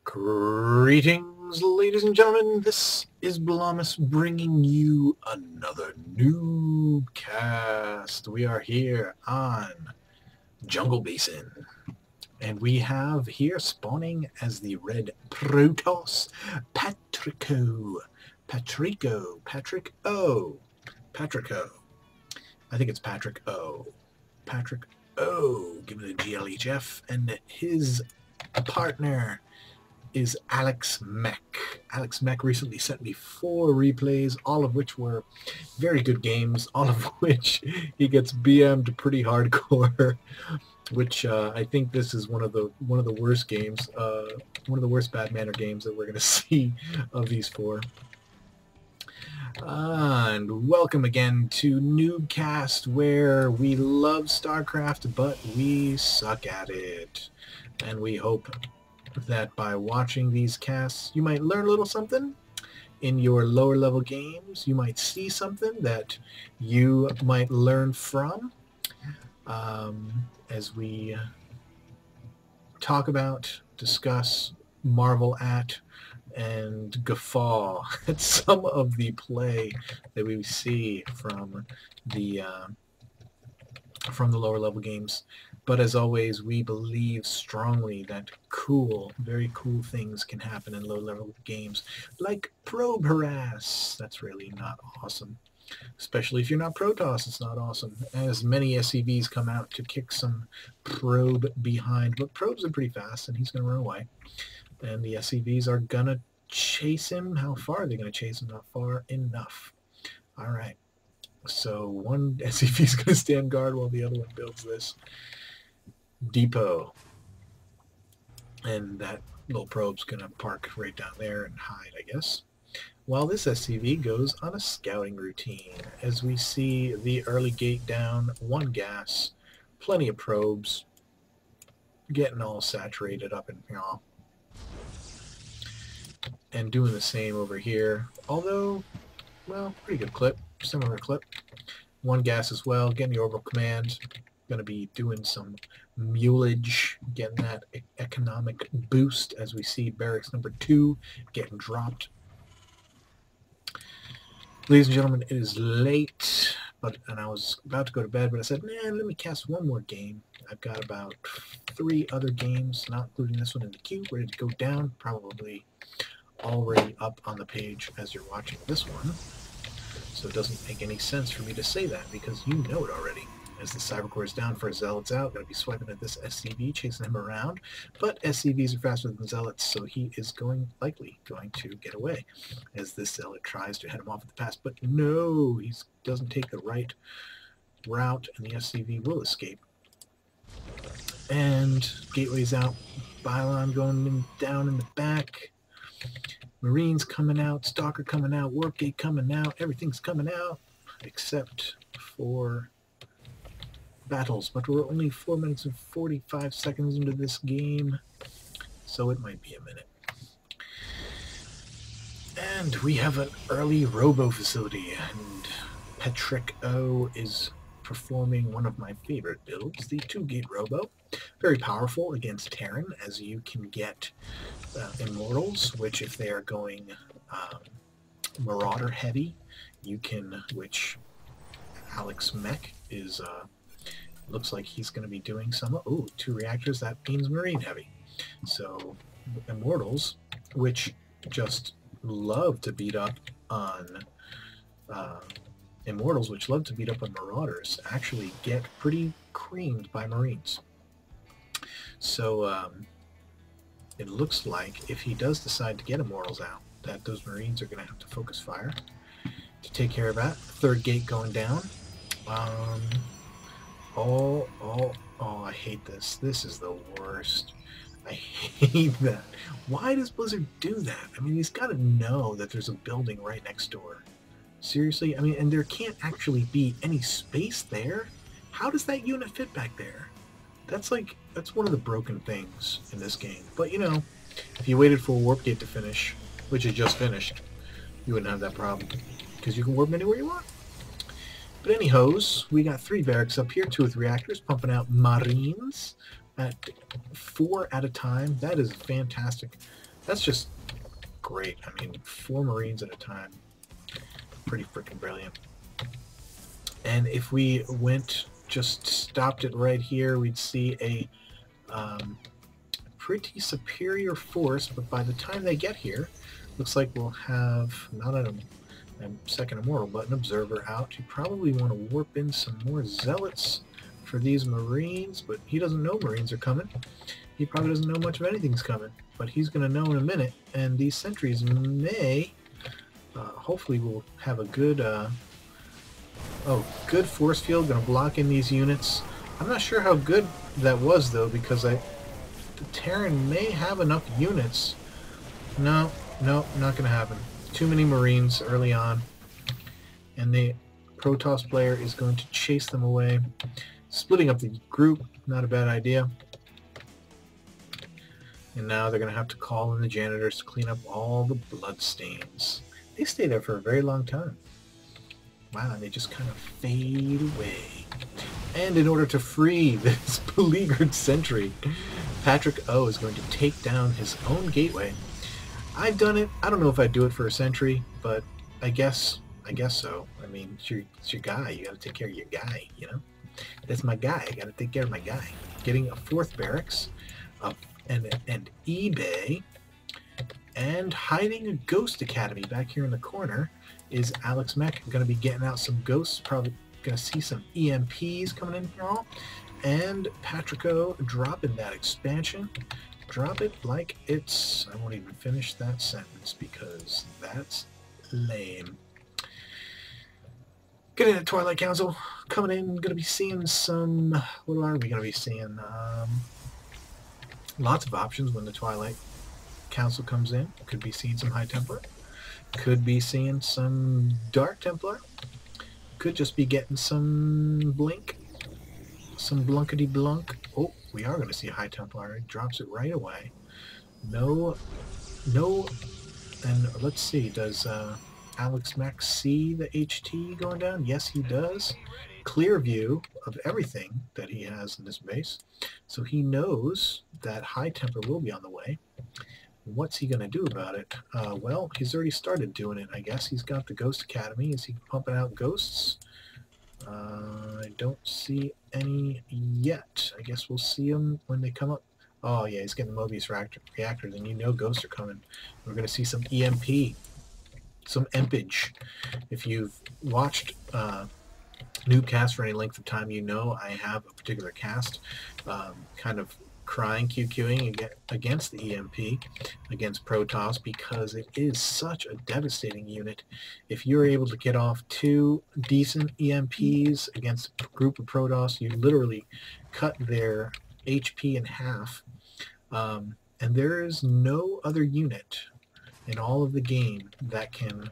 Greetings, ladies and gentlemen. This is Blamus bringing you another NuubCast. We are here on Jungle Basin. And we have here spawning as the red Protoss, Patrick O. Patrick O. I think it's Patrick O. Patrick O. Give it a GLHF. And his partner is Alex Mech. Alex Mech recently sent me 4 replays, all of which were very good games, all of which he gets BM'd pretty hardcore, which I think this is one of the worst games, one of the worst bad manner games that we're going to see of these 4. And welcome again to NuubCast, where we love StarCraft, but we suck at it. And we hope that by watching these casts, you might learn a little something in your lower level games. You might see something that you might learn from as we talk about, discuss, marvel at, and guffaw at some of the play that we see from the lower level games. But as always, we believe strongly that very cool things can happen in low-level games, like probe harass. That's really not awesome. Especially if you're not Protoss, it's not awesome. As many SCVs come out to kick some probe behind, but probes are pretty fast, and he's going to run away. And the SCVs are going to chase him. How far are they going to chase him? Not far enough. All right. So one SCV is going to stand guard while the other one builds this depot, and that little probe's gonna park right down there and hide, I guess, while this SCV goes on a scouting routine. As we see the early gate down, 1 gas, plenty of probes, getting all saturated up and all, and doing the same over here, although, well, pretty good clip, similar clip. 1 gas as well, getting the orbital command. Going to be doing some mulage, getting that economic boost as we see barracks number 2 getting dropped. Ladies and gentlemen, it is late, and I was about to go to bed, but I said, nah, let me cast one more game. I've got about 3 other games, not including this one in the queue, ready to go down, probably already up on the page as you're watching this one. So it doesn't make any sense for me to say that, because you know it already. As the Cybercore is down for Zealots out, going to be swiping at this SCV, chasing him around. But SCVs are faster than Zealots, so he is likely going to get away as this Zealot tries to head him off at the pass. But no, he doesn't take the right route, and the SCV will escape. And Gateway's out, Bylon going down in the back. Marines coming out, Stalker coming out, Warpgate coming out, everything's coming out except for battles, but we're only 4 minutes and 45 seconds into this game, so it might be a minute. And we have an early robo facility, and Patrick O is performing one of my favorite builds, the 2-gate robo. Very powerful against Terran, as you can get Immortals, which if they are going Marauder heavy, you can, which Alex Mech is looks like he's going to be doing some. Oh, 2 reactors, that means Marine heavy. So Immortals, which just love to beat up on Marauders, actually get pretty creamed by Marines. So it looks like if he does decide to get Immortals out, that those Marines are going to have to focus fire to take care of that. 3rd gate going down. Oh, I hate this. This is the worst. I hate that. Why does Blizzard do that? I mean, he's got to know that there's a building right next door. Seriously? I mean, and there can't actually be any space there? How does that unit fit back there? That's one of the broken things in this game. But, you know, if you waited for a warp gate to finish, which it just finished, you wouldn't have that problem, because you can warp anywhere you want. But anyhows, we got 3 barracks up here, 2 with reactors, pumping out Marines at 4 at a time. That is fantastic. That's just great. I mean, 4 Marines at a time. Pretty freaking brilliant. And if we just stopped it right here, we'd see a pretty superior force, but by the time they get here, looks like we'll have not a second immortal, but an observer out. You probably want to warp in some more zealots for these Marines, but he doesn't know Marines are coming. He probably doesn't know much of anything's coming, but he's going to know in a minute, and these sentries may, hopefully we'll have a good, good force field, going to block in these units. I'm not sure how good that was, though, because the Terran may have enough units. No, not going to happen. Too many Marines early on, and the Protoss player is going to chase them away. Splitting up the group, not a bad idea. And now they're going to have to call in the janitors to clean up all the bloodstains. They stay there for a very long time. Wow, and they just kind of fade away. And in order to free this beleaguered sentry, Patrick O is going to take down his own gateway. I've done it. I don't know if I'd do it for a sentry, but I guess so. I mean, it's your guy. You got to take care of your guy, you know? That's my guy. I got to take care of my guy. Getting a 4th barracks, and eBay, and hiding a Ghost Academy back here in the corner is Alex Mech. Going to be getting out some ghosts. Probably going to see some EMPs coming in here all. And Patrick O dropping that expansion. Drop it like it's... I won't even finish that sentence because that's lame. Getting into Twilight Council. Coming in, going to be seeing some... What are we going to be seeing? Lots of options when the Twilight Council comes in. Could be seeing some High Templar. Could be seeing some Dark Templar. Could just be getting some Blink. Some Blunkety-Blunk. Oh, we are going to see a High Templar. It drops it right away. No. And let's see, does Alex Max see the HT going down? Yes, he does. Clear view of everything that he has in this base. So he knows that High Templar will be on the way. What's he going to do about it? Well, he's already started doing it, I guess. He's got the Ghost Academy. Is he pumping out ghosts? I don't see any yet. I guess we'll see them when they come up. Oh, yeah, he's getting the Mobius reactor. Then you know ghosts are coming. We're going to see some EMP. Some EMPage. If you've watched NuubCast for any length of time, you know I have a particular cast kind of crying, QQing against the EMP, against Protoss, because it is such a devastating unit. If you're able to get off 2 decent EMPs against a group of Protoss, you literally cut their HP in half. And there is no other unit in all of the game that can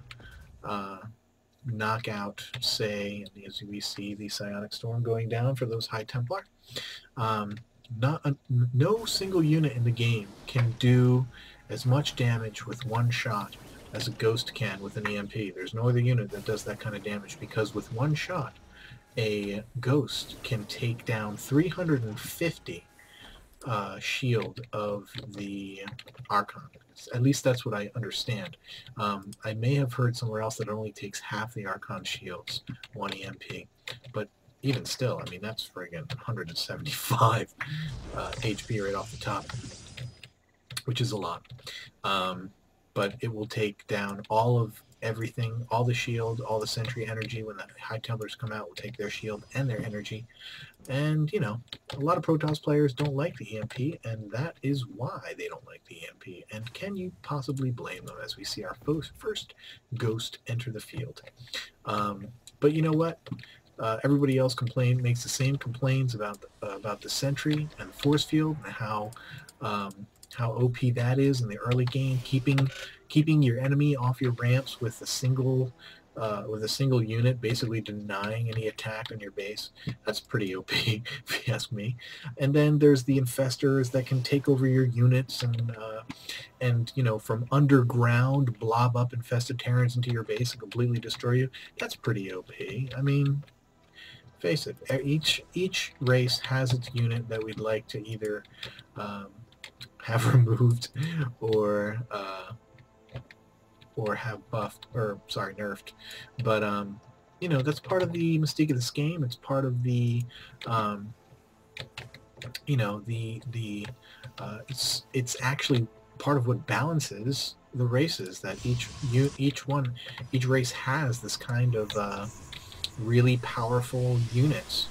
knock out, say, as we see the Psionic Storm going down for those High Templar. No single unit in the game can do as much damage with one shot as a Ghost can with an EMP. There's no other unit that does that kind of damage, because with one shot, a Ghost can take down 350 shield of the Archon. At least that's what I understand. I may have heard somewhere else that it only takes half the Archon shields, one EMP, but even still, I mean, that's friggin' 175 HP right off the top, which is a lot. But it will take down all of everything, all the shield, all the sentry energy. When the High Templars come out, will take their shield and their energy. And, you know, a lot of Protoss players don't like the EMP, and that is why they don't like the EMP. And can you possibly blame them, as we see our first Ghost enter the field? But you know what? Everybody else makes the same complaints about the sentry and the force field, and how OP that is in the early game, keeping your enemy off your ramps with a single unit, basically denying any attack on your base. That's pretty OP, if you ask me. And then there's the infestors that can take over your units and you know, from underground blob up infested Terrans into your base and completely destroy you. That's pretty OP. I mean, face it, each race has its unit that we'd like to either have removed or have buffed, or sorry, nerfed. But you know, that's part of the mystique of this game. It's part of the you know, it's actually part of what balances the races, that each race has this kind of really powerful units.